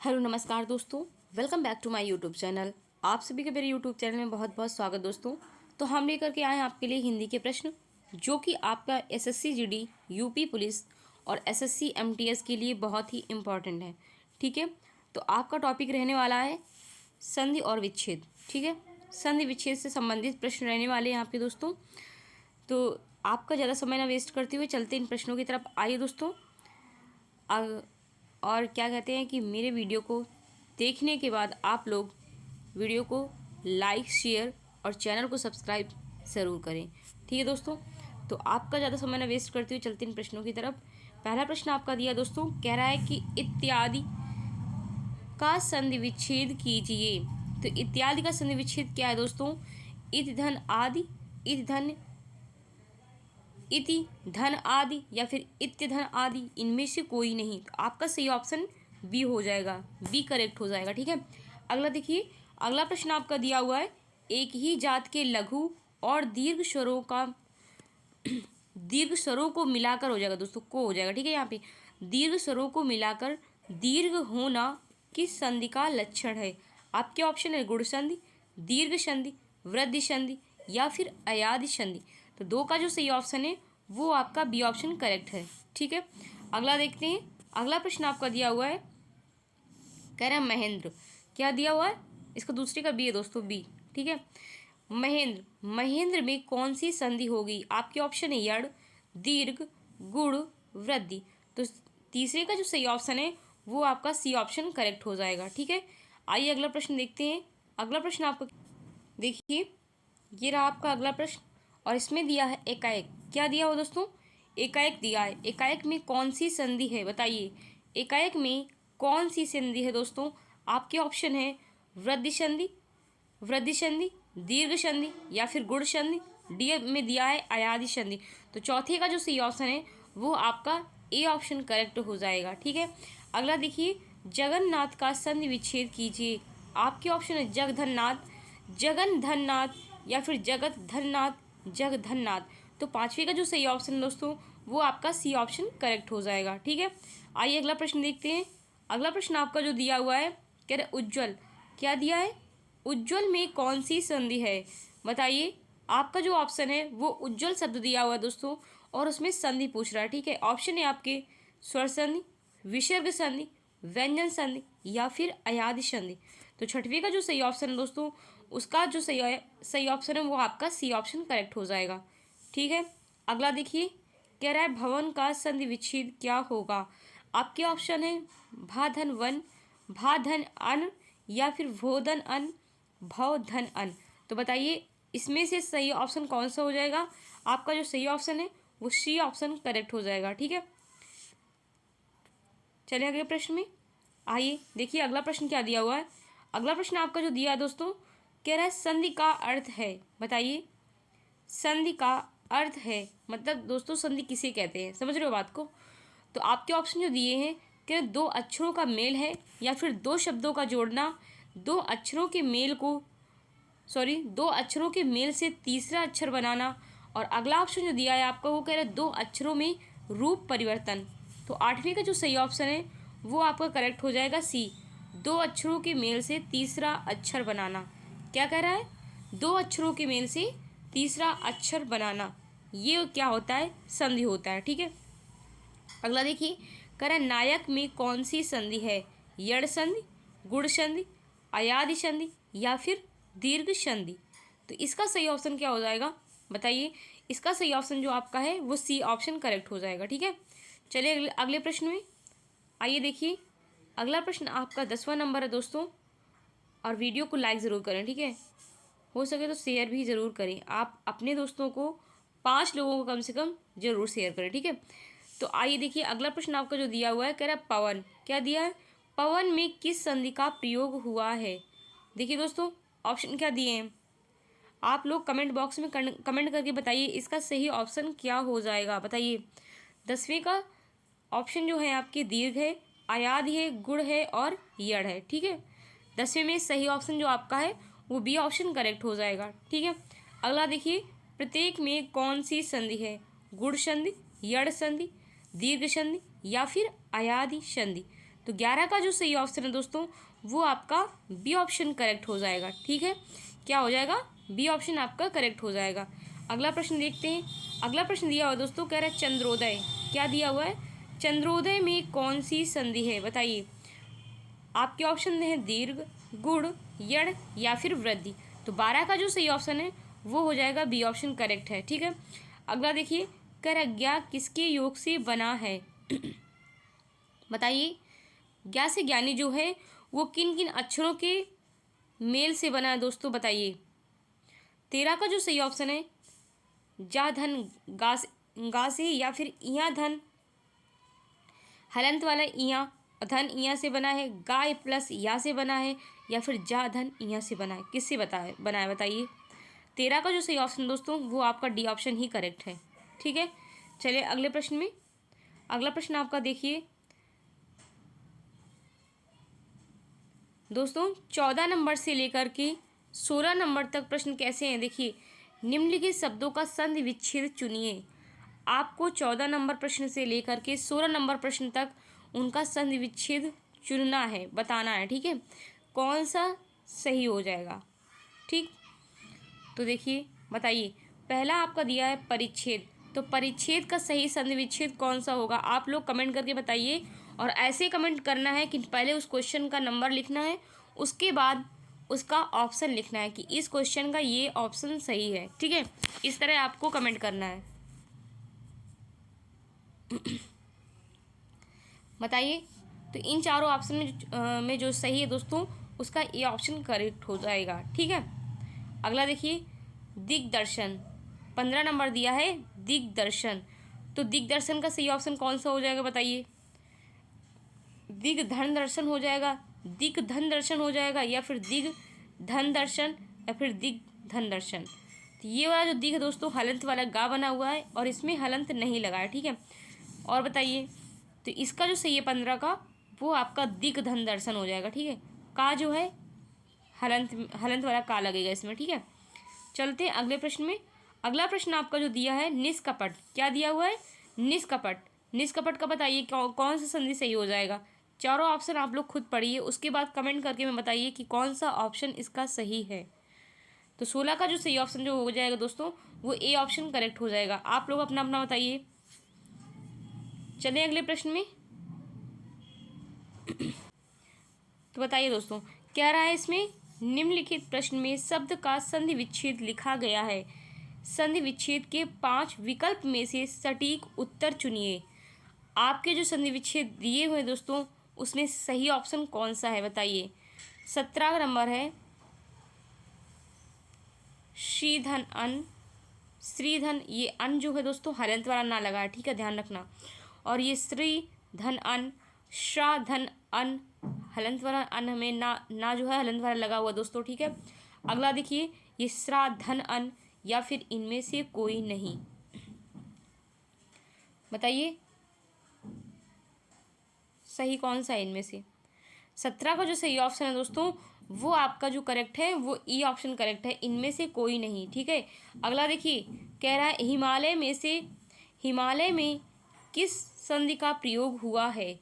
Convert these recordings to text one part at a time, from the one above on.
Hello नमस्कार दोस्तों, welcome back to my YouTube channel. आप सभी के मेरे यूट्यूब चैनल में बहुत बहुत स्वागत दोस्तों। तो हम लेकर के आए हैं आपके लिए हिंदी के प्रश्न, जो कि आपका एसएससी जीडी, यूपी पुलिस और एसएससी एमटीएस के लिए बहुत ही इम्पॉर्टेंट है। ठीक है, तो आपका टॉपिक रहने वाला है संधि और विच्छेद। ठीक है, संधि विच्छेद से संबंधित प्रश्न रहने वाले हैं यहाँ पे दोस्तों। तो आपका ज़्यादा समय ना वेस्ट करते हुए चलते इन प्रश्नों की तरफ। आइए दोस्तों, और क्या कहते हैं कि मेरे वीडियो को देखने के बाद आप लोग वीडियो को लाइक, शेयर और चैनल को सब्सक्राइब ज़रूर करें। ठीक है दोस्तों, तो आपका ज़्यादा समय ना वेस्ट करते हुए चलते इन प्रश्नों की तरफ। पहला प्रश्न आपका दिया दोस्तों, कह रहा है कि इत्यादि का संधि विच्छेद कीजिए। तो इत्यादि का संधि विच्छेद क्या है दोस्तों? इत धन आदि, इत धन इति धन आदि या फिर इत्य धन आदि, इनमें से कोई नहीं। तो आपका सही ऑप्शन बी हो जाएगा, बी करेक्ट हो जाएगा। ठीक है, अगला देखिए, अगला प्रश्न आपका दिया हुआ है, एक ही जात के लघु और दीर्घ स्वरों का दीर्घ स्वरों को मिलाकर हो जाएगा दोस्तों, को हो जाएगा। ठीक है, यहाँ पे दीर्घ स्वरों को मिलाकर दीर्घ होना किस संधि का लक्षण है? आपके ऑप्शन है गुण संधि, दीर्घ संधि, वृद्धि संधि या फिर अयादि संधि। तो दो का जो सही ऑप्शन है वो आपका बी ऑप्शन करेक्ट है। ठीक है, अगला देखते हैं। अगला प्रश्न आपका दिया हुआ है, कह रहा है महेंद्र। क्या दिया हुआ है? इसका दूसरे का बी है दोस्तों, बी। ठीक है, महेंद्र, महेंद्र में कौन सी संधि होगी? आपके ऑप्शन है यड़, दीर्घ, गुण, वृद्धि। तो तीसरे का जो सही ऑप्शन है वो आपका सी ऑप्शन करेक्ट हो जाएगा। ठीक है, आइए अगला प्रश्न देखते हैं। अगला प्रश्न आपका देखिए, ये रहा आपका अगला प्रश्न और इसमें दिया है एकाएक। क्या दिया हो दोस्तों? एकाएक दिया है। एकाएक में कौन सी संधि है बताइए? एकाएक में कौन सी संधि है दोस्तों? आपके ऑप्शन है वृद्धि संधि, वृद्धि संधि, दीर्घ संधि या फिर गुण संधि। डी में दिया है अयादि संधि। तो चौथे का जो सही ऑप्शन है वो आपका ए ऑप्शन करेक्ट हो जाएगा। ठीक है, अगला देखिए, जगन्नाथ का संधि विच्छेद कीजिए। आपके ऑप्शन है जगधन्नाथ, जगन धननाथ या फिर जगत धननाथ, जगधन्नाथ। तो पांचवे का जो सही ऑप्शन है दोस्तों वो आपका सी ऑप्शन करेक्ट हो जाएगा। ठीक है, आइए अगला प्रश्न देखते हैं। अगला प्रश्न आपका जो दिया हुआ है, कह रहे उज्ज्वल। क्या दिया है? उज्ज्वल में कौन सी संधि है बताइए? आपका जो ऑप्शन है वो उज्ज्वल शब्द दिया हुआ है दोस्तों और उसमें संधि पूछ रहा है। ठीक है, ऑप्शन है आपके स्वर संधि, विसर्ग संधि, व्यंजन संधि या फिर अयादि संधि। तो छठवीं का जो सही ऑप्शन है दोस्तों उसका जो सही ऑप्शन है वो आपका सी ऑप्शन करेक्ट हो जाएगा। ठीक है, अगला देखिए, कह रहा है भवन का संधि विच्छेद क्या होगा? आपके ऑप्शन है भा धन वन, भा धन अन या फिर भो धन अन, भव धन अन। तो बताइए इसमें से सही ऑप्शन कौन सा हो जाएगा? आपका जो सही ऑप्शन है वो सी ऑप्शन करेक्ट हो जाएगा। ठीक है, चलिए अगले प्रश्न में। आइए देखिए अगला प्रश्न क्या दिया हुआ है। अगला प्रश्न आपका जो दिया है दोस्तों, कह रहा है संधि का अर्थ है। बताइए संधि का अर्थ है मतलब दोस्तों संधि किसे कहते हैं? समझ रहे हो बात को? तो आपके ऑप्शन जो दिए हैं कि दो अक्षरों का मेल है या फिर दो शब्दों का जोड़ना, दो अक्षरों के मेल को दो अक्षरों के मेल से तीसरा अक्षर बनाना, और अगला ऑप्शन जो दिया है आपका वो कह रहा है दो अक्षरों में रूप परिवर्तन। तो आठवीं का जो सही ऑप्शन है वो आपका करेक्ट हो जाएगा सी, दो अक्षरों के मेल से तीसरा अक्षर बनाना। क्या कह रहा है? दो अक्षरों के मेल से तीसरा अक्षर बनाना, ये क्या होता है? संधि होता है। ठीक है, अगला देखिए, कह रहा है नायक में कौन सी संधि है? यड़ संधि, गुण संधि, अयादि संधि या फिर दीर्घ संधि। तो इसका सही ऑप्शन क्या हो जाएगा बताइए? इसका सही ऑप्शन जो आपका है वो सी ऑप्शन करेक्ट हो जाएगा। ठीक है, चलिए अगले प्रश्न में। आइए देखिए, अगला प्रश्न आपका 10वां नंबर है दोस्तों, और वीडियो को लाइक ज़रूर करें। ठीक है, हो सके तो शेयर भी ज़रूर करें। आप अपने दोस्तों को 5 लोगों को कम से कम ज़रूर शेयर करें। ठीक है, तो आइए देखिए अगला प्रश्न आपका जो दिया हुआ है, कह रहा है पवन। क्या दिया है? पवन में किस संधि का प्रयोग हुआ है? देखिए दोस्तों ऑप्शन क्या दिए हैं, आप लोग कमेंट बॉक्स में कमेंट करके बताइए इसका सही ऑप्शन क्या हो जाएगा। बताइए 10वें का ऑप्शन जो है आपके दीर्घ है, अयादि है, गुण है और यड़ है। ठीक है, 10वें में सही ऑप्शन जो आपका है वो बी ऑप्शन करेक्ट हो जाएगा। ठीक है, अगला देखिए, प्रत्येक में कौन सी संधि है? गुण संधि, यड़ संधि, दीर्घ संधि या फिर अयादि संधि। तो 11 का जो सही ऑप्शन है दोस्तों वो आपका बी ऑप्शन करेक्ट हो जाएगा। ठीक है, क्या हो जाएगा, बी ऑप्शन आपका करेक्ट हो जाएगा। अगला प्रश्न देखते हैं। अगला प्रश्न दिया हुआ है दोस्तों, कह रहा है चंद्रोदय। क्या दिया हुआ है, चंद्रोदय में कौन सी संधि है, बताइए। आपके ऑप्शन हैं दीर्घ, गुण, यड़ या फिर वृद्धि। तो 12 का जो सही ऑप्शन है वो हो जाएगा बी ऑप्शन करेक्ट है। ठीक है, अगला देखिए, कर अज्ञा किसके योग से बना है बताइए। ज्ञा से ज्ञानी जो है वो किन किन अक्षरों के मेल से बना है दोस्तों, बताइए। 13 का जो सही ऑप्शन है जा धन गा से या फिर इया धन हलंत वाला इया धन इया से बना है, गाय प्लस या से बना है, या फिर जा धन इया से बना है, किससे बना है बताइए। 13 का जो सही ऑप्शन दोस्तों वो आपका डी ऑप्शन ही करेक्ट है। ठीक है, चलिए अगले प्रश्न में। अगला प्रश्न आपका देखिए दोस्तों, 14 नंबर से लेकर के 16 नंबर तक प्रश्न कैसे हैं, देखिए। निम्नलिखित शब्दों का संधि विच्छेद चुनिए। आपको 14 नंबर प्रश्न से लेकर के 16 नंबर प्रश्न तक उनका संधि विच्छेद चुनना है, बताना है। ठीक है, कौन सा सही हो जाएगा। ठीक, तो देखिए बताइए। पहला आपका दिया है परिच्छेद, तो परिच्छेद का सही संधि विच्छेद कौन सा होगा, आप लोग कमेंट करके बताइए। और ऐसे कमेंट करना है कि पहले उस क्वेश्चन का नंबर लिखना है, उसके बाद उसका ऑप्शन लिखना है कि इस क्वेश्चन का ये ऑप्शन सही है। ठीक है, इस तरह आपको कमेंट करना है। बताइए। तो इन चारों ऑप्शन में जो सही है दोस्तों उसका ये ऑप्शन करेक्ट हो जाएगा। ठीक है, अगला देखिए दिग्दर्शन। 15 नंबर दिया है दिग्दर्शन, तो दिग्दर्शन का सही ऑप्शन कौन सा हो जाएगा बताइए। दिग धन दर्शन हो जाएगा, दिग धन दर्शन हो जाएगा, या फिर दिग धन दर्शन, या फिर दिग धन दर्शन। तो ये वाला जो दिग है दोस्तों हलंत वाला गा बना हुआ है और इसमें हलंत नहीं लगा है। ठीक है, और बताइए। तो इसका जो सही है 15 का वो आपका दिग धन दर्शन हो जाएगा। ठीक है, का जो है हलंत वाला का लगेगा इसमें। ठीक है, चलते हैं अगले प्रश्न में। अगला प्रश्न आपका जो दिया है निष्कपट। क्या दिया हुआ है, निष्कपट। निष्कपट का बताइए कौन सा संधि सही हो जाएगा। चारों ऑप्शन आप लोग खुद पढ़िए, उसके बाद कमेंट करके मैं बताइए कि कौन सा ऑप्शन इसका सही है। तो 16 का जो सही ऑप्शन जो हो जाएगा दोस्तों वो ए ऑप्शन करेक्ट हो जाएगा। आप लोग अपना अपना बताइए। चलिए अगले प्रश्न में। तो बताइए दोस्तों, क्या रहा है इसमें, निम्नलिखित प्रश्न में शब्द का संधि विच्छेद लिखा गया है। संधि विच्छेद के 5 विकल्प में से सटीक उत्तर चुनिए। आपके जो संधि विच्छेद दिए हुए दोस्तों उसमें सही ऑप्शन कौन सा है बताइए। 17 नंबर है श्रीधन अन। श्रीधन, ये अन जो है दोस्तों हलंत वाला ना लगा है। ठीक है, ध्यान रखना। और ये श्री धन अन, श्रा धन अन, हलंत वाला अन हमें ना जो है हलंत वाला लगा हुआ दोस्तों। ठीक है, अगला देखिए ये श्रा धन अन, या फिर इनमें से कोई नहीं, बताइए सही कौन सा है इनमें से। 17 का जो सही ऑप्शन है दोस्तों वो आपका जो करेक्ट है वो ई ऑप्शन करेक्ट है, इनमें से कोई नहीं। ठीक है, अगला देखिए, कह रहा है हिमालय में किस संधि का प्रयोग हुआ है।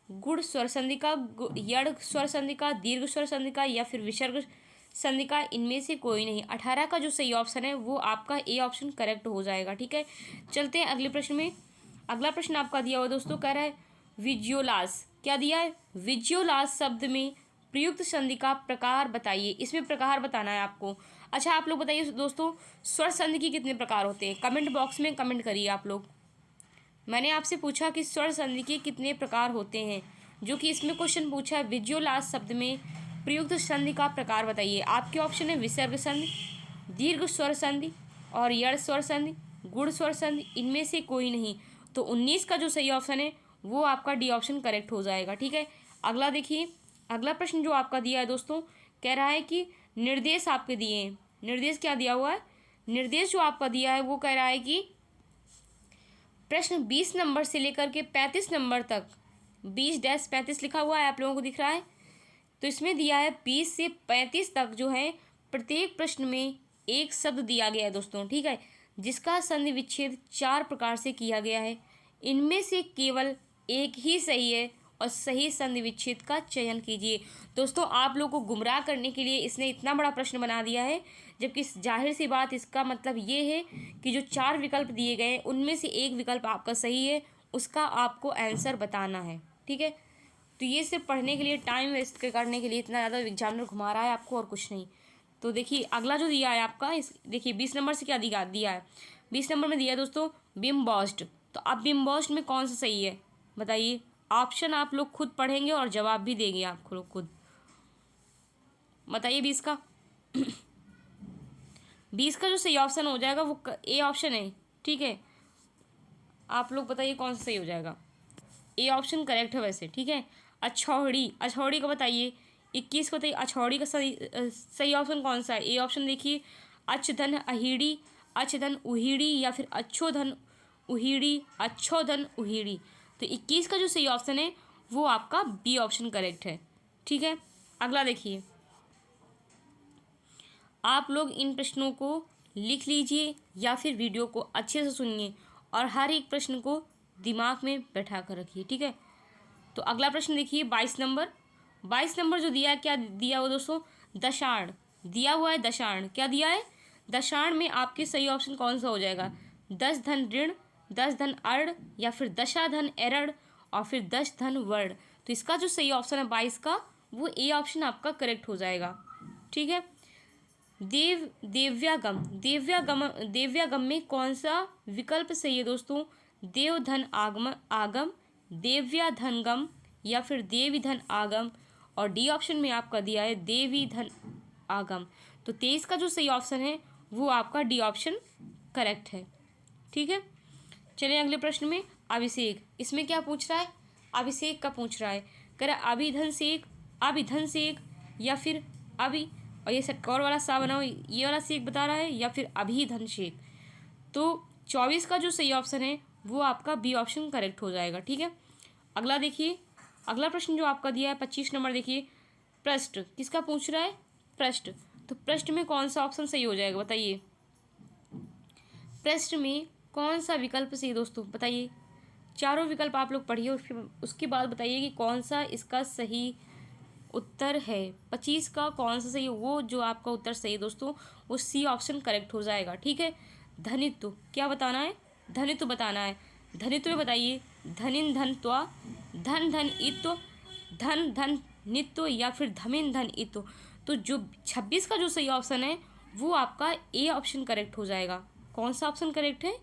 गुड़ स्वर संधि का, यड़ स्वर संधि का, दीर्घ स्वर संधि का, या फिर विसर्ग संधि का, इनमें से कोई नहीं। 18 का जो सही ऑप्शन है वो आपका ए ऑप्शन करेक्ट हो जाएगा। ठीक है, चलते हैं अगले प्रश्न में। अगला प्रश्न आपका दिया हुआ दोस्तों कह रहा है विजियोलास। क्या दिया है, विजियोलास शब्द में प्रयुक्त संधि का प्रकार बताइए। इसमें प्रकार बताना है आपको। अच्छा आप लोग बताइए दोस्तों, स्वर संधि के कितने प्रकार होते हैं, कमेंट बॉक्स में कमेंट करिए आप लोग। मैंने आपसे पूछा कि स्वर संधि के कितने प्रकार होते हैं, जो कि इसमें क्वेश्चन पूछा है विजियोलास शब्द में प्रयुक्त संधि का प्रकार बताइए। आपके ऑप्शन है विसर्ग संधि, दीर्घ स्वर संधि और यड़ स्वर संधि, गुण स्वर संधि, इनमें से कोई नहीं। तो 19 का जो सही ऑप्शन है वो आपका डी ऑप्शन करेक्ट हो जाएगा। ठीक है, अगला देखिए। अगला प्रश्न जो आपका दिया है दोस्तों कह रहा है कि निर्देश आपके दिए हैं। निर्देश क्या दिया हुआ है, निर्देश जो आपका दिया है वो कह रहा है कि प्रश्न 20 नंबर से लेकर के 35 नंबर तक, 20-35 लिखा हुआ है आप लोगों को दिख रहा है। तो इसमें दिया है 20 से 35 तक जो है प्रत्येक प्रश्न में एक शब्द दिया गया है दोस्तों। ठीक है, जिसका संधि विच्छेद 4 प्रकार से किया गया है। इनमें से केवल एक ही सही है और सही संधि विच्छेद का चयन कीजिए। दोस्तों आप लोग को गुमराह करने के लिए इसने इतना बड़ा प्रश्न बना दिया है, जबकि जाहिर सी बात इसका मतलब ये है कि जो 4 विकल्प दिए गए हैं उनमें से एक विकल्प आपका सही है, उसका आपको आंसर बताना है। ठीक है, तो ये सिर्फ पढ़ने के लिए, टाइम वेस्ट करने के लिए इतना ज़्यादा एग्जामिनर घुमा रहा है आपको, और कुछ नहीं। तो देखिए अगला जो दिया है आपका, इस देखिए 20 नंबर से क्या दिया है। 20 नंबर में दिया है दोस्तों बिम्बॉस्ड। तो अब बिम्बॉस्ड में कौन सा सही है बताइए। ऑप्शन आप लोग खुद पढ़ेंगे और जवाब भी देंगे आप लोग खुद। बताइए 20 का 20 का जो सही ऑप्शन हो जाएगा वो ए ऑप्शन है। ठीक है, आप लोग बताइए कौन सा सही हो जाएगा। ए ऑप्शन करेक्ट है वैसे। ठीक है, अछौड़ी, अछौड़ी का बताइए। 21 को बताइए अछौड़ी का सही ऑप्शन कौन सा है। ए ऑप्शन देखिए अचधन अहिड़ी, अचधन उहिड़ी, या फिर अच्छोधन उहिड़ी, अच्छोधन उहिड़ी। तो 21 का जो सही ऑप्शन है वो आपका बी ऑप्शन करेक्ट है। ठीक है, अगला देखिए, आप लोग इन प्रश्नों को लिख लीजिए या फिर वीडियो को अच्छे से सुनिए और हर एक प्रश्न को दिमाग में बैठा कर रखिए। ठीक है, तो अगला प्रश्न देखिए 22 नंबर। 22 नंबर जो दिया है, क्या दिया हुआ दोस्तों, दशाण दिया हुआ है। दशाण क्या दिया है, दशाण में आपके सही ऑप्शन कौन सा हो जाएगा। 10 धन ऋण, 10 धन अर्ण, या फिर दशा धन एरड़, और फिर 10 धन वर्ण। तो इसका जो सही ऑप्शन है 22 का, वो ए ऑप्शन आपका करेक्ट हो जाएगा। ठीक है, देव्यागम, देव्यागम में कौन सा विकल्प सही है दोस्तों। देव धन आगम आगम, देव्या धन गम, या फिर देवी धन आगम, और डी ऑप्शन में आपका दिया है देवी धन आगम। तो 23 का जो सही ऑप्शन है वो आपका डी ऑप्शन करेक्ट है। ठीक है, चलिए अगले प्रश्न में अभिषेक। इसमें क्या पूछ रहा है, अभिषेक का पूछ रहा है। कह रहा है अभिधन सेक, अभिधन सेक, या फिर अभि, और ये षटकोर वाला सा बनाओ, ये वाला सेक बता रहा है, या फिर अभिधन शेक। तो 24 का जो सही ऑप्शन है वो आपका बी ऑप्शन करेक्ट हो जाएगा। ठीक है, अगला देखिए, अगला प्रश्न जो आपका दिया है 25 नंबर देखिए, पृष्ठ किसका पूछ रहा है, पृष्ठ। तो पृष्ठ में कौन सा ऑप्शन सही हो जाएगा बताइए। पृष्ठ में कौन सा विकल्प सही दोस्तों बताइए। चारों विकल्प आप लोग पढ़िए, उसके बाद बताइए कि कौन सा इसका सही उत्तर है। 25 का कौन सा सही है, वो जो आपका उत्तर सही है दोस्तों वो सी ऑप्शन करेक्ट हो जाएगा। ठीक है, धनित्व क्या बताना है, धनित्व बताना है। धनित्व में बताइए धनिन धन त्वा, धन धन इत्व, धन धन नित्व, या फिर धमिन धन इत्व। तो जो 26 का जो सही ऑप्शन है वो आपका ए ऑप्शन करेक्ट हो जाएगा। कौन सा ऑप्शन करेक्ट है,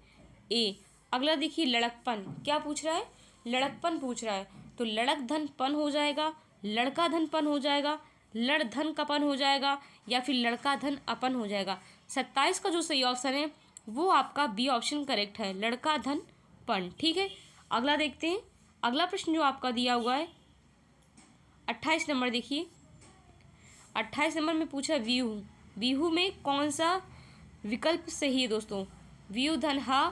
ए। अगला देखिए लड़कपन क्या पूछ रहा है, लड़कपन पूछ रहा है। तो लड़क धन पन हो जाएगा, लड़का धन पन हो जाएगा, लड़ धन कपन हो जाएगा, या फिर लड़का धन अपन हो जाएगा। 27 का जो सही ऑप्शन है वो आपका बी ऑप्शन करेक्ट है, लड़का धन पन। ठीक है, अगला देखते हैं। अगला प्रश्न जो आपका दिया हुआ है 28 नंबर देखिए, 28 नंबर में पूछा व्यूह, व्यूह में कौन सा विकल्प सही है दोस्तों। व्यू धन हा,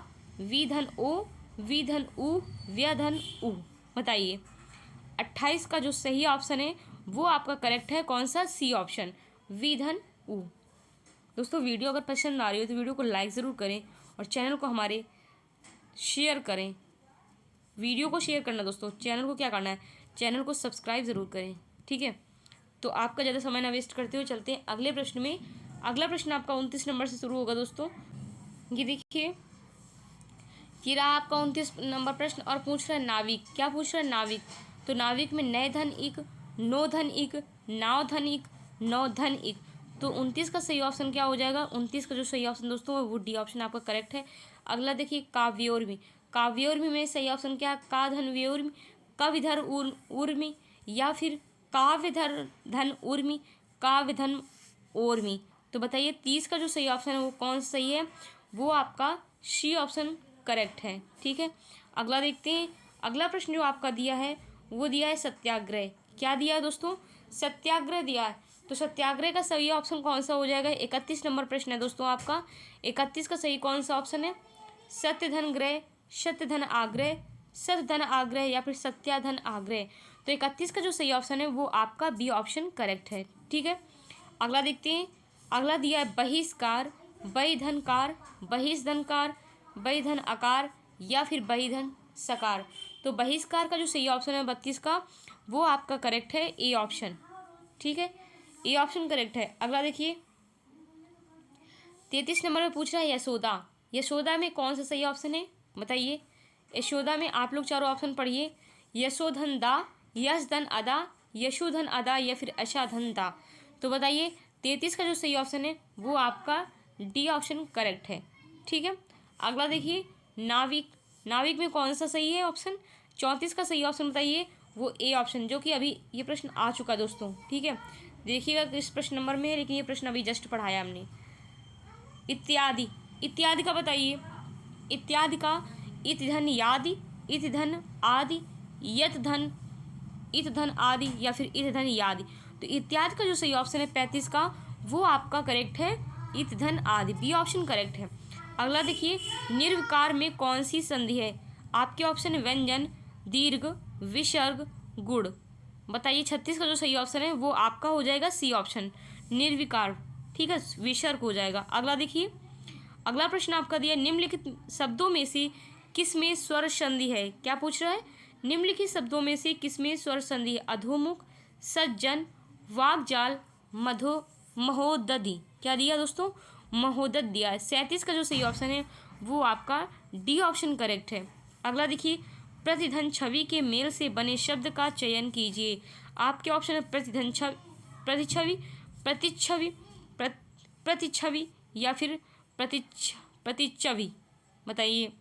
वी धन ओ, वी धन उ, व्य धन उ। बताइए 28 का जो सही ऑप्शन है वो आपका करेक्ट है, कौन सा, सी ऑप्शन, वी धन उ। दोस्तों वीडियो अगर पसंद आ रही हो तो वीडियो को लाइक ज़रूर करें और चैनल को हमारे शेयर करें। वीडियो को शेयर करना दोस्तों, चैनल को क्या करना है, चैनल को सब्सक्राइब ज़रूर करें। ठीक है, तो आपका ज़्यादा समय ना वेस्ट करते हुए चलते हैं अगले प्रश्न में। अगला प्रश्न आपका 29 नंबर से शुरू होगा दोस्तों। ये देखिए, ये रहा आपका 29 नंबर प्रश्न, और पूछ रहा है नाविक। क्या पूछ रहा है, नाविक। तो नाविक में नय धन इक, नो धन इक, नाव धन इक, नौ धन इक। तो 29 का सही ऑप्शन क्या हो जाएगा, 29 का जो सही ऑप्शन दोस्तों वो डी ऑप्शन आपका करेक्ट है। अगला देखिए काव्योर्मी, काव्योर्मी में सही ऑप्शन क्या है, का धन व्योर्मी, कविधर उर्मी, या फिर काव्यधर धन उर्मी, काव्यधन ओर्मी। तो बताइए 30 का जो सही ऑप्शन है वो कौन सा सही है, वो आपका सी ऑप्शन करेक्ट है। ठीक है, अगला देखते हैं। अगला प्रश्न जो आपका दिया है वो दिया है सत्याग्रह। क्या दिया है दोस्तों, सत्याग्रह दिया है। तो सत्याग्रह का सही ऑप्शन कौन सा हो जाएगा, 31 नंबर प्रश्न है दोस्तों आपका। 31 का सही कौन सा ऑप्शन है, सत्य धन ग्रह, सत्य धन आग्रह, सत्य धन आग्रह, या फिर सत्याधन आग्रह। तो 31 का जो सही ऑप्शन है वो आपका बी ऑप्शन करेक्ट है। ठीक है, अगला देखते हैं। अगला दिया है बहिष्कार, बहिधनकार, बहिष्धनकार, बहिधन आकार, या फिर बहिधन सकार। तो बहिष्कार का जो सही ऑप्शन है 32 का, वो आपका करेक्ट है ए ऑप्शन। ठीक है, ए ऑप्शन करेक्ट है। अगला देखिए 33 नंबर में पूछ रहा है यशोदा। यशोदा में कौन सा सही ऑप्शन है बताइए। यशोदा में आप लोग चारों ऑप्शन पढ़िए। यशोधन दा, यश धन अदा, यशोधन अदा या फिर अशाधन दा। तो बताइए 33 का जो सही ऑप्शन है वो आपका डी ऑप्शन करेक्ट है। ठीक है, अगला देखिए नाविक। नाविक में कौन सा सही है ऑप्शन। 34 का सही ऑप्शन बताइए, वो ए ऑप्शन, जो कि अभी ये प्रश्न आ चुका दोस्तों। ठीक है, देखिएगा किस प्रश्न नंबर में है, लेकिन ये प्रश्न अभी जस्ट पढ़ाया हमने। इत्यादि, इत्यादि का बताइए। इत्यादि का इत धन यादि, इत धन आदि, यत धन, इत धन आदि या फिर इत धन यादि। तो इत्यादि का जो सही ऑप्शन है 35 का, वो आपका करेक्ट है इत धन आदि, बी ऑप्शन करेक्ट है। अगला देखिए निर्विकार में कौन सी संधि है। आपके ऑप्शन है व्यंजन, दीर्घ, विसर्ग, गुण। बताइए 36 का जो सही ऑप्शन है वो आपका हो जाएगा सी ऑप्शन, निर्विकार। ठीक है, विसर्ग हो जाएगा। अगला देखिए, अगला प्रश्न आपका दिया निम्नलिखित शब्दों में से किसमें स्वर संधि है। क्या पूछ रहा है, निम्नलिखित शब्दों में से किसमें स्वर संधि है। अधोमुख, सज्जन, वाग्जाल, महोदधि। क्या दिया दोस्तों, महोदध दिया है। 37 का जो सही ऑप्शन है वो आपका डी ऑप्शन करेक्ट है। अगला देखिए प्रतिधन छवि के मेल से बने शब्द का चयन कीजिए। आपके ऑप्शन है प्रतिधन छवि, प्रतिछवि, प्रतिच्छवि, प्रतिछवि या फिर प्रतिच्छवि। बताइए,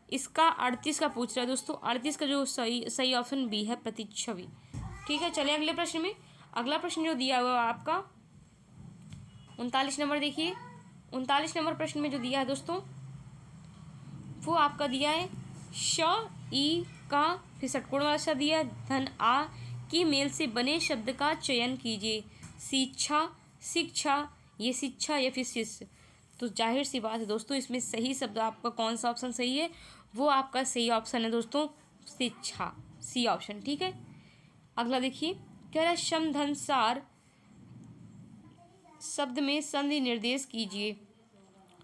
इसका 38 का पूछ रहा है दोस्तों। 38 का जो सही ऑप्शन बी है प्रतिच्छवि। ठीक है, चलिए अगले प्रश्न में। अगला प्रश्न जो दिया हुआ आपका 39 नंबर देखिए। 39 नंबर प्रश्न में जो दिया है दोस्तों वो आपका दिया है श ई का फिर षटकोण वाला शब्द दिया है धन आ की मेल से बने शब्द का चयन कीजिए। शिक्षा, शिक्षा, ये शिक्षा या फिर शिष्य। तो जाहिर सी बात है दोस्तों, इसमें सही शब्द आपका कौन सा ऑप्शन सही है, वो आपका सही ऑप्शन है दोस्तों शिक्षा, सी ऑप्शन। ठीक है, अगला देखिए कह रहा है शम धन सार शब्द में संधि निर्देश कीजिए।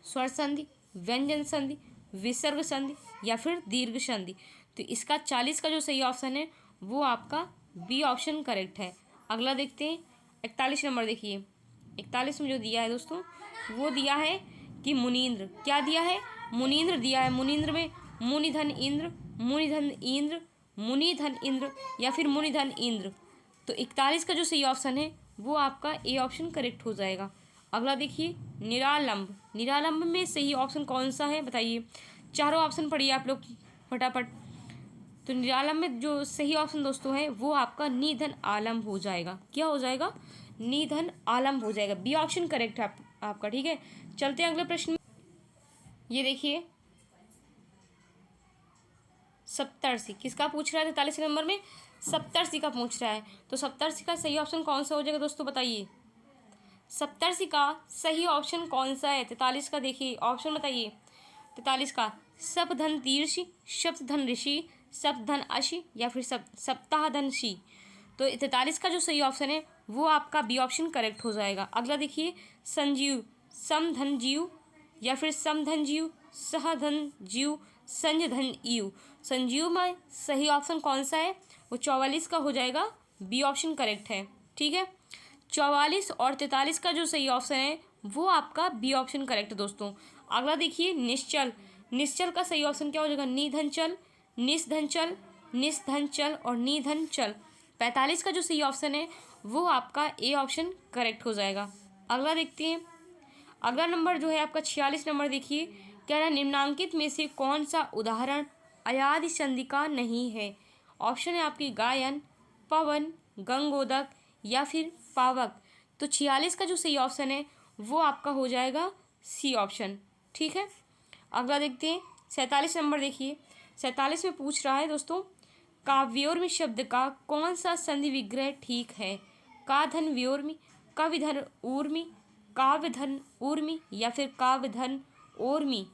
स्वर संधि, व्यंजन संधि, विसर्ग संधि या फिर दीर्घ संधि। तो इसका 40 का जो सही ऑप्शन है वो आपका बी ऑप्शन करेक्ट है। अगला देखते हैं 41 नंबर देखिए। 41 में जो दिया है दोस्तों वो दिया है कि मुनीन्द्र। क्या दिया है, मुनीन्द्र दिया है। मुनीन्द्र में मुनिधन इंद्र, मुनिधन इंद्र, मुनिधन इंद्र या फिर मुनिधन इंद्र। तो 41 का जो सही ऑप्शन है वो आपका ए ऑप्शन करेक्ट हो जाएगा। अगला देखिए निरालंब। निरालंब में सही ऑप्शन कौन सा है बताइए। चारों ऑप्शन पढ़िए आप लोग फटाफट। तो निरालंब में जो सही ऑप्शन दोस्तों है वो आपका निधन आलम्ब हो जाएगा। क्या हो जाएगा, निधन आलम्ब हो जाएगा। बी ऑप्शन करेक्ट है आपका। ठीक है, चलते हैं अगले प्रश्न में। ये देखिए सप्तर्षि किसका पूछ रहा है 43 नंबर में, सप्तर्षि का पूछ रहा है। तो सप्तर्षि का सही ऑप्शन कौन सा हो जाएगा दोस्तों बताइए। सप्तर्षि का सही ऑप्शन कौन सा है 43 का, देखिए ऑप्शन बताइए। 43 का सप्तधन तीर्षि, सप्तधन ऋषि, सप्तधन अशि या फिर सप्ताहधन शी। तो 43 का जो सही ऑप्शन है वो आपका बी ऑप्शन करेक्ट हो जाएगा। अगला देखिए संजीव, समधन जीव या फिर समधन जीव, सहधन जीव, संजधन ईव। संजीव में सही ऑप्शन कौन सा है, वो 44 का हो जाएगा। बी ऑप्शन करेक्ट है। ठीक है, 44 और 43 का जो सही ऑप्शन है वो आपका बी ऑप्शन करेक्ट है दोस्तों। अगला देखिए निश्चल। निश्चल का सही ऑप्शन क्या हो जाएगा, निधन चल, निस्धन चल, निस्धन चल और निधन चल। 45 का जो सही ऑप्शन है वो आपका ए ऑप्शन करेक्ट हो जाएगा। अगला देखते हैं। अगला नंबर जो है आपका 46 नंबर देखिए। कह रहा है निम्नांकित में से कौन सा उदाहरण अयादि संधि का नहीं है। ऑप्शन है आपकी गायन, पवन, गंगोदक या फिर पावक। तो 46 का जो सही ऑप्शन है वो आपका हो जाएगा सी ऑप्शन। ठीक है, अगला देखते हैं 47 नंबर देखिए। 47 में पूछ रहा है दोस्तों काव्योर्मी शब्द का कौन सा संधि विग्रह ठीक है। काधन व्योर्मी, कविधन ऊर्मी, काव्यधन ऊर्मी या फिर काव्यधन ओर्मी।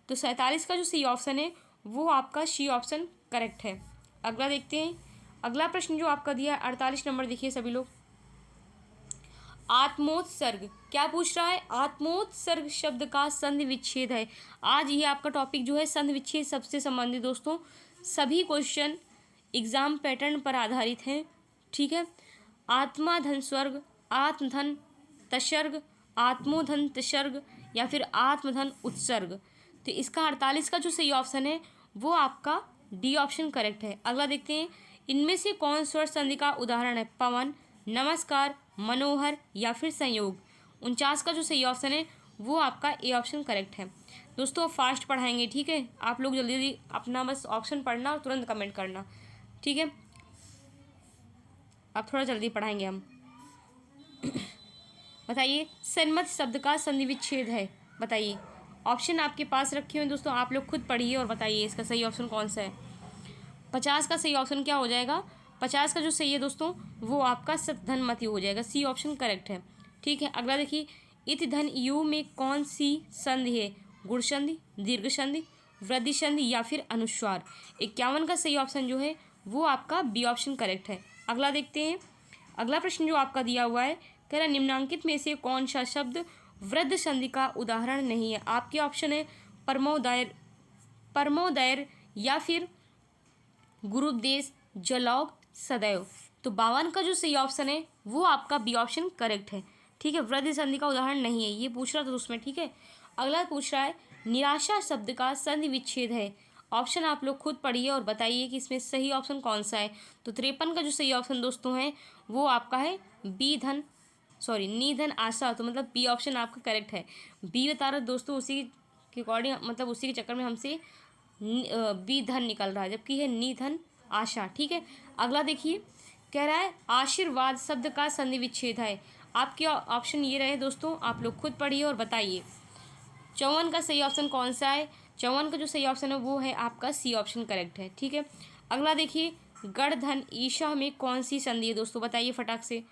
तो 47 का जो सही ऑप्शन है वो आपका सी ऑप्शन करेक्ट है। अगला देखते हैं। अगला प्रश्न जो आपका दिया है 48 नंबर देखिए सभी लोग। आत्मोत्सर्ग क्या पूछ रहा है, आत्मोत्सर्ग शब्द का संधि विच्छेद है। आज ये आपका टॉपिक जो है संधि विच्छेद सबसे संबंधित दोस्तों सभी क्वेश्चन एग्ज़ाम पैटर्न पर आधारित हैं, ठीक है। आत्मा धन स्वर्ग, आत्मधन तसर्ग, आत्मोधन तसर्ग या फिर आत्मधन उत्सर्ग। तो इसका 48 का जो सही ऑप्शन है वो आपका डी ऑप्शन करेक्ट है। अगला देखते हैं, इनमें से कौन स्वर संधि का उदाहरण है? पवन, नमस्कार, मनोहर या फिर संयोग। 49 का जो सही ऑप्शन है वो आपका ए ऑप्शन करेक्ट है। दोस्तों फास्ट पढ़ाएंगे, ठीक है। आप लोग जल्दी जल्दी अपना बस ऑप्शन पढ़ना और तुरंत कमेंट करना, ठीक है। अब थोड़ा जल्दी पढ़ाएंगे हम। बताइए सन्मत शब्द का संधि विच्छेद है, बताइए। ऑप्शन आपके पास रखे हुए हैं दोस्तों, आप लोग खुद पढ़िए और बताइए इसका सही ऑप्शन कौन सा है। 50 का सही ऑप्शन क्या हो जाएगा? 50 का जो सही है दोस्तों वो आपका सतधनमति हो जाएगा, सी ऑप्शन करेक्ट है, ठीक है। अगला देखिए, इत धन यू में कौन सी संधि है? गुण संधि, दीर्घ संधि, वृद्धि संधि या फिर अनुस्वार। 51 का सही ऑप्शन जो है वो आपका बी ऑप्शन करेक्ट है। अगला देखते हैं, अगला प्रश्न जो आपका दिया हुआ है, कह रहा निम्नांकित में से कौन सा शब्द वृद्ध संधि का उदाहरण नहीं है? आपके ऑप्शन है परमोदय, परमोदय या फिर गुरुपदेश, जलौग, सदैव। तो 52 का जो सही ऑप्शन है वो आपका बी ऑप्शन करेक्ट है, ठीक है। वृद्ध संधि का उदाहरण नहीं है, ये पूछ रहा था उसमें, ठीक है। अगला पूछ रहा है निराशा शब्द का संधि विच्छेद है। ऑप्शन आप लोग खुद पढ़िए और बताइए कि इसमें सही ऑप्शन कौन सा है। तो 53 का जो सही ऑप्शन दोस्तों है वो आपका है निधन आशा। तो मतलब बी ऑप्शन आपका करेक्ट है। बी बता रहा दोस्तों, उसी के अकॉर्डिंग मतलब उसी के चक्कर में हमसे बी धन निकल रहा है, जबकि है निधन आशा, ठीक है। अगला देखिए, कह रहा है आशीर्वाद शब्द का संधि विच्छेद है। आपके ऑप्शन ये रहे दोस्तों, आप लोग खुद पढ़िए और बताइए 54 का सही ऑप्शन कौन सा है? 54 का जो सही ऑप्शन है वो है आपका सी ऑप्शन करेक्ट है, ठीक है। अगला देखिए, गणधन ईशा में कौन सी संधि है दोस्तों? बताइए फटाक से,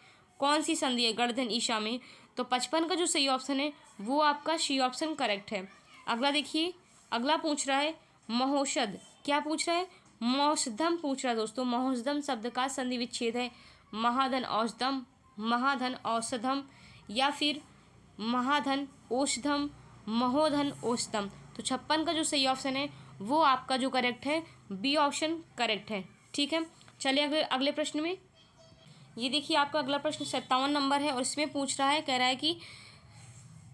कौन सी संधि है गणधन ईशा में? तो 55 का जो सही ऑप्शन है वो आपका सी ऑप्शन करेक्ट है। अगला देखिए, अगला पूछ रहा है महोषध, क्या पूछ रहा है? मौषधम पूछ रहा है दोस्तों। महोषधम शब्द का संधि विच्छेद है महाधन औषधम, महाधन औषधम या फिर महाधन औषधम, महोधन औषधम। तो 56 का जो सही ऑप्शन है वो आपका जो करेक्ट है बी ऑप्शन करेक्ट है, ठीक है। चलिए अगले अगले प्रश्न में, ये देखिए आपका अगला प्रश्न 57 नंबर है और इसमें पूछ रहा है, कह रहा है कि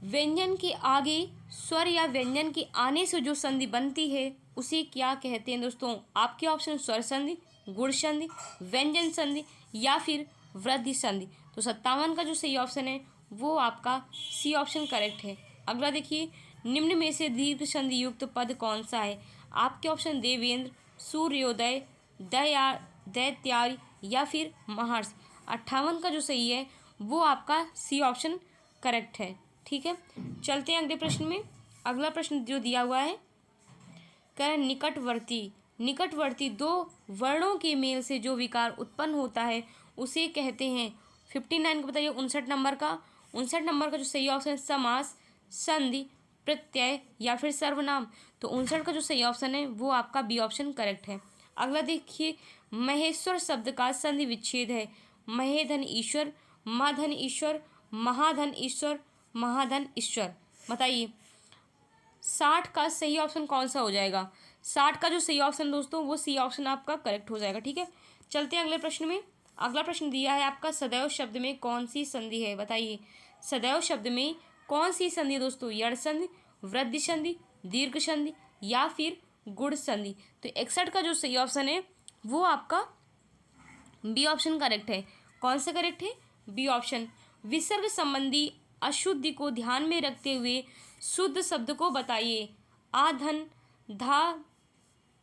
व्यंजन के आगे स्वर या व्यंजन के आने से जो संधि बनती है उसे क्या कहते हैं दोस्तों? आपके ऑप्शन स्वर संधि, गुण संधि, व्यंजन संधि या फिर वृद्धि संधि। तो 57 का जो सही ऑप्शन है वो आपका सी ऑप्शन करेक्ट है। अगला देखिए, निम्न में से दीर्घ संधि युक्त पद कौन सा है? आपके ऑप्शन देवेंद्र, सूर्योदय, दैत्यारी या फिर महर्षि। 58 का जो सही है वो आपका सी ऑप्शन करेक्ट है, ठीक है। चलते हैं अगले प्रश्न में। अगला प्रश्न जो दिया हुआ है, कह रहा निकटवर्ती, निकटवर्ती दो वर्णों के मेल से जो विकार उत्पन्न होता है उसे कहते हैं। 59 को बताइए 59 नंबर का। 59 नंबर का जो सही ऑप्शन है समास, संधि, प्रत्यय या फिर सर्वनाम। तो 59 का जो सही ऑप्शन है वो आपका बी ऑप्शन करेक्ट है। अगला देखिए, महेश्वर शब्द का संधि विच्छेद है महेधन ईश्वर, माधन ईश्वर, महाधन ईश्वर, महाधन ईश्वर। बताइए 60 का सही ऑप्शन कौन सा हो जाएगा? 60 का जो सही ऑप्शन दोस्तों वो सी ऑप्शन आपका करेक्ट हो जाएगा, ठीक है। चलते हैं अगले प्रश्न में। अगला प्रश्न दिया है आपका सदैव शब्द में कौन सी संधि है? बताइए सदैव शब्द में कौन सी संधि है दोस्तों? यड़ संधि, वृद्धि संधि, दीर्घ संधि या फिर गुण संधि। तो 61 का जो सही ऑप्शन है वो आपका बी ऑप्शन करेक्ट है। कौन सा करेक्ट है? B option. विसर्ग संबंधी अशुद्धि को ध्यान में रखते हुए शुद्ध शब्द को बताइए। आधन धा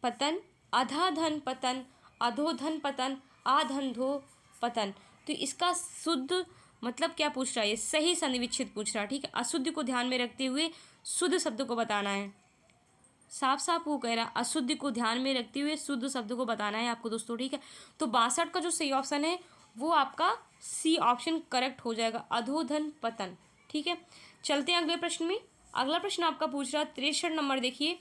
पतन, अधा धन पतन, अधोधन पतन, आधन धो पतन। तो इसका शुद्ध मतलब क्या पूछ रहा है? ये सही संधि विच्छेद पूछ रहा है, ठीक है। अशुद्धि को ध्यान में रखते हुए शुद्ध शब्द को बताना है। साफ साफ वो कह रहा है अशुद्धि को ध्यान में रखते हुए शुद्ध शब्द को बताना है आपको दोस्तों, ठीक है। तो 62 का जो सही ऑप्शन है वो आपका सी ऑप्शन करेक्ट हो जाएगा, अधोधन पतन, ठीक है। चलते हैं अगले प्रश्न में। अगला प्रश्न आपका पूछ रहा है 63 नंबर, देखिए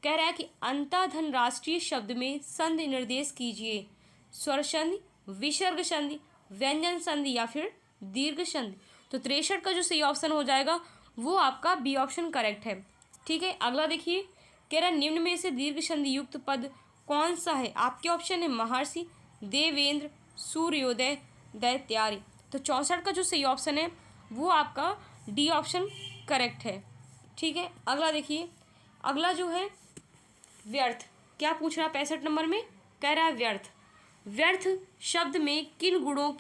कह रहा है कि अंतःधन राष्ट्रीय शब्द में संधि निर्देश कीजिए। स्वर संधि, विसर्ग संधि, व्यंजन संधि या फिर दीर्घ संधि। तो 63 का जो सही ऑप्शन हो जाएगा वो आपका बी ऑप्शन करेक्ट है, ठीक है। अगला देखिए, कह रहा है निम्न में से दीर्घ संधि युक्त पद कौन सा है? आपके ऑप्शन है महर्षि, देवेंद्र, सूर्योदय, दैत्यारी। तो 64 का जो सही ऑप्शन है वो आपका डी ऑप्शन करेक्ट है। ठीक है, अगला देखिए, अगला जो है व्यर्थ। क्या पूछ रहा है 65 नंबर में? कह रहा है व्यर्थ। व्यर्थ शब्द में किन वर्णों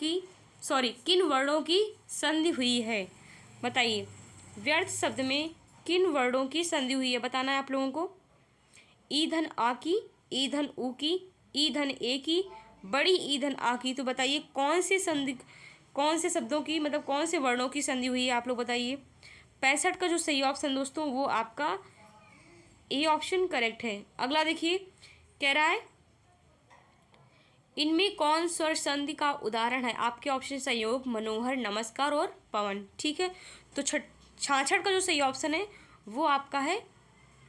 की संधि हुई है? बताइए, व्यर्थ शब्द में किन वर्णों की संधि हुई है, बताना है आप लोगों को। ईंधन आ की, ईंधन ऊ की, ईंधन ए की, बड़ी ईंधन आ की। तो बताइए कौन से शब्दों की, मतलब कौन से वर्णों की संधि हुई है, आप लोग बताइए। 65 का जो सही ऑप्शन दोस्तों वो आपका ए ऑप्शन करेक्ट है। अगला देखिए, कह रहा है इनमें कौन स्वर संधि का उदाहरण है? आपके ऑप्शन संयोग, मनोहर, नमस्कार और पवन। ठीक है, तो 66 का जो सही ऑप्शन है वो आपका है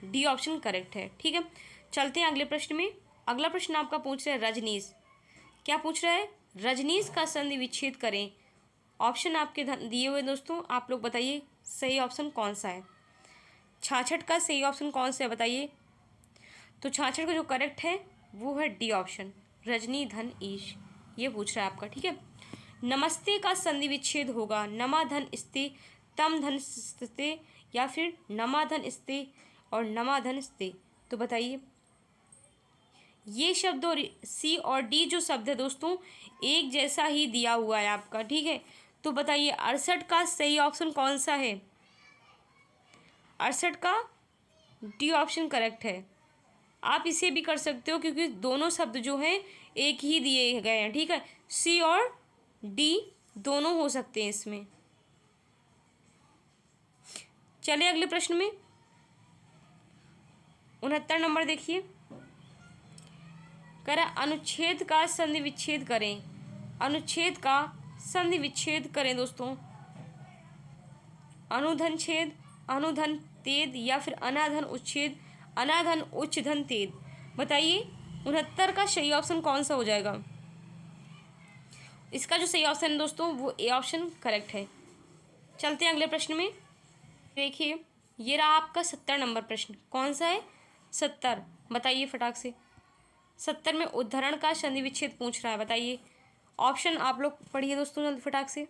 डी ऑप्शन करेक्ट है। ठीक है, चलते हैं अगले प्रश्न में। अगला प्रश्न आपका पूछ रहा है रजनीश। क्या पूछ रहा है? रजनीश का संधि विच्छेद करें। ऑप्शन आपके दिए हुए दोस्तों, आप लोग बताइए सही ऑप्शन कौन सा है। 66 का सही ऑप्शन कौन सा है बताइए। तो 66 का जो करेक्ट है वो है डी ऑप्शन, रजनी धन ईश। ये पूछ रहा है आपका। ठीक है, नमस्ते का संधि विच्छेद होगा नमा धन स्ते, तम धन स्ते, या फिर नमा धन स्ते और नमा धन स्ते। तो बताइए, ये शब्द और सी और डी जो शब्द है दोस्तों एक जैसा ही दिया हुआ है आपका। ठीक है, तो बताइए 68 का सही ऑप्शन कौन सा है? 68 का डी ऑप्शन करेक्ट है। आप इसे भी कर सकते हो क्योंकि दोनों शब्द जो हैं एक ही दिए गए हैं। ठीक है, सी और डी दोनों हो सकते हैं इसमें। चलिए अगले प्रश्न में 69 नंबर देखिए, कह रहा अनुच्छेद का संधि विच्छेद करें। अनुच्छेद का संधि विच्छेद करें दोस्तों। अनुधन छेद, अनुधन तेद, या फिर अनाधन उच्छेद, अनाधन उच्च धन तेद। बताइए 69 का सही ऑप्शन कौन सा हो जाएगा? इसका जो सही ऑप्शन है दोस्तों वो ए ऑप्शन करेक्ट है। चलते हैं अगले प्रश्न में। देखिए, ये रहा आपका 70 नंबर प्रश्न। कौन सा है? 70। बताइए फटाक से। 70 में उद्धरण का संधि विच्छेद पूछ रहा है। बताइए ऑप्शन आप लोग पढ़िए दोस्तों जल्दी फटाक से।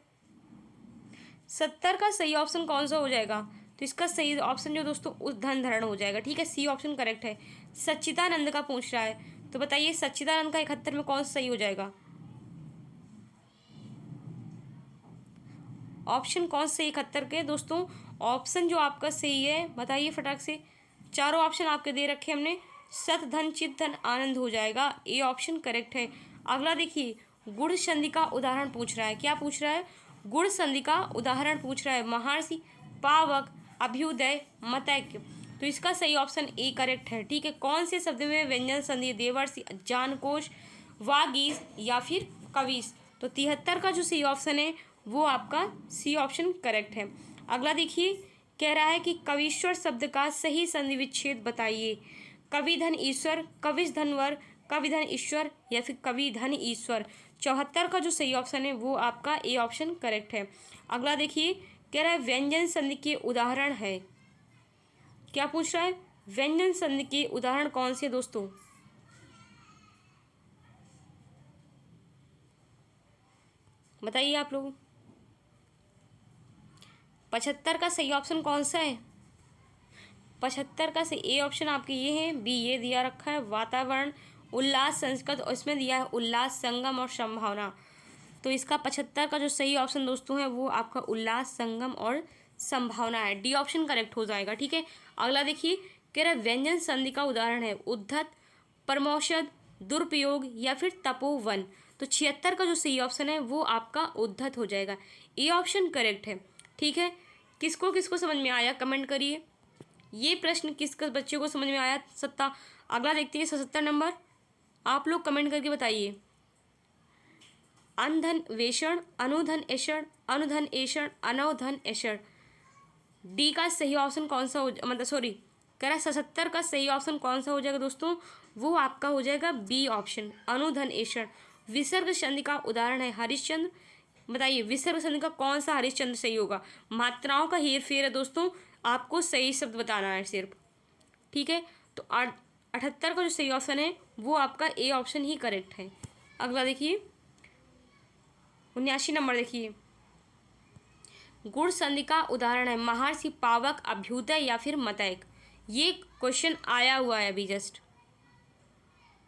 70 का सही ऑप्शन कौन सा हो जाएगा? तो इसका सही ऑप्शन जो दोस्तों उद्धरण हो जाएगा। ठीक है, सी ऑप्शन करेक्ट है। सच्चिदानंद का पूछ रहा है, तो बताइए सच्चिदानंद का 71 में कौन सा सही हो जाएगा? ऑप्शन कौन से 71 के दोस्तों? ऑप्शन जो आपका सही है बताइए फटाक से। चारों ऑप्शन आपके दे रखे हमने। सत धन चित धन आनंद हो जाएगा, ए ऑप्शन करेक्ट है। अगला देखिए, गुण संधि का उदाहरण पूछ रहा है। क्या पूछ रहा है? गुण संधि का उदाहरण पूछ रहा है। महर्षि, पावक, अभ्युदय, मतैक्य। तो इसका सही ऑप्शन ए करेक्ट है। ठीक है, कौन से शब्द में व्यंजन संधि? देवर्षि, जानकोश, वागीश, या फिर कविश। तो 73 का जो सही ऑप्शन है वो आपका सी ऑप्शन करेक्ट है। अगला देखिए, कह रहा है कि कवीश्वर शब्द का सही संधि विच्छेद बताइए। कवि धन ईश्वर, कविश धनवर, कवि धन ईश्वर, या फिर कवि धन ईश्वर। 74 का जो सही ऑप्शन है वो आपका ए ऑप्शन करेक्ट है। अगला देखिए, कह रहा है व्यंजन संधि के उदाहरण है। क्या पूछ रहा है? व्यंजन संधि के उदाहरण कौन से दोस्तों? बताइए आप लोग। 75 का सही ऑप्शन कौन सा है? 75 का से ए ऑप्शन आपके ये है, बी ये दिया रखा है वातावरण, उल्लास, संस्कृत, और इसमें दिया है उल्लास, संगम और संभावना। तो इसका 75 का जो सही ऑप्शन दोस्तों है वो आपका उल्लास, संगम और संभावना है। डी ऑप्शन करेक्ट हो जाएगा। ठीक है, अगला देखिए, कह रहा है व्यंजन संधि का उदाहरण है उद्धत, परमौषध, दुरुपयोग, या फिर तपोवन। तो 76 का जो सही ऑप्शन है वो आपका उद्धत हो जाएगा, ए ऑप्शन करेक्ट है। ठीक है, किसको किसको समझ में आया कमेंट करिए। ये प्रश्न किस बच्चे को समझ में आया? अगला देखते हैं 77 नंबर। आप लोग कमेंट करके बताइए। अनधन वेषण, अनुधन ऐषण, अनुधन ऐषण, अनवधन ऐषण। डी का सही ऑप्शन कौन सा हो, मतलब सॉरी, कह रहा है 77 का सही ऑप्शन कौन सा हो जाएगा दोस्तों? वो आपका हो जाएगा बी ऑप्शन, अनुधन ऐषण। विसर्ग संधि का उदाहरण है हरिश्चंद्र। बताइए विसर्ग संधि का कौन सा हरिश्चंद्र सही होगा? मात्राओं का हेर फेर है दोस्तों, आपको सही शब्द बताना है सिर्फ। ठीक है, तो 78 का जो सही ऑप्शन है वो आपका ए ऑप्शन ही करेक्ट है। अगला देखिए 79 नंबर देखिए, गुण संधि का उदाहरण है महर्षि, पावक, अभ्युदय या फिर मतैक। ये क्वेश्चन आया हुआ है अभी जस्ट,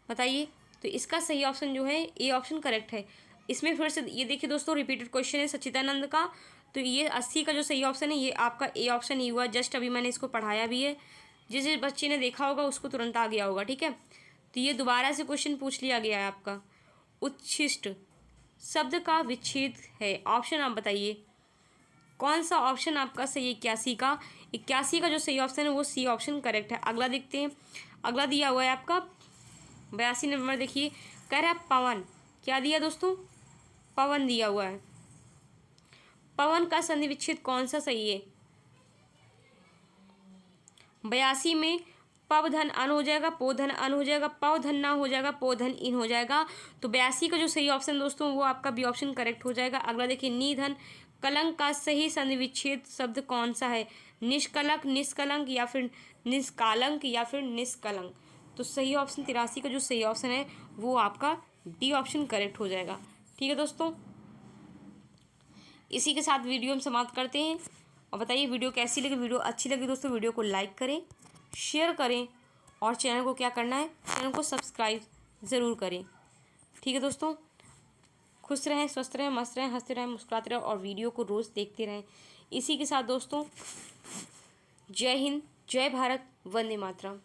बताइए। तो इसका सही ऑप्शन जो है ए ऑप्शन करेक्ट है। इसमें फिर से ये देखिए दोस्तों, रिपीटेड क्वेश्चन है सच्चिदानंद का। तो ये 80 का जो सही ऑप्शन है ये आपका ए ऑप्शन ही हुआ। जस्ट अभी मैंने इसको पढ़ाया भी है, जिस जिस बच्चे ने देखा होगा उसको तुरंत आ गया होगा, ठीक है। तो ये दोबारा से क्वेश्चन पूछ लिया गया है आपका। उच्छिष्ट शब्द का विच्छेद है, ऑप्शन आप बताइए कौन सा ऑप्शन आपका सही है। 81 का जो सही ऑप्शन है वो सी ऑप्शन करेक्ट है। अगला देखते हैं, अगला दिया हुआ है आपका 82 नंबर देखिए, कह रहा है पवन। क्या दिया दोस्तों, पवन दिया हुआ है। पवन का संधि विच्छेद कौन सा सही है। 82 में पव धन अन हो जाएगा, पो धन अन हो जाएगा, पव धन ना हो जाएगा, पो धन इन हो जाएगा। तो 82 का जो सही ऑप्शन दोस्तों वो आपका बी ऑप्शन करेक्ट हो जाएगा। अगला देखिए निधन कलंक का सही संधि विच्छेद शब्द कौन सा है। निष्कलंक, निष्कलंक या फिर निष्कालंक या फिर निष्कलंक। तो सही ऑप्शन 83 का जो सही ऑप्शन है वो आपका डी ऑप्शन करेक्ट हो जाएगा। ठीक है दोस्तों, इसी के साथ वीडियो हम समाप्त करते हैं। और बताइए वीडियो कैसी लगी। वीडियो अच्छी लगी दोस्तों वीडियो को लाइक करें, शेयर करें और चैनल को क्या करना है, चैनल को सब्सक्राइब ज़रूर करें। ठीक है दोस्तों, खुश रहें, स्वस्थ रहें, मस्त रहें, हंसते रहें, मुस्कुराते रहें और वीडियो को रोज़ देखते रहें। इसी के साथ दोस्तों जय हिंद, जय भारत, वंदे मातरम।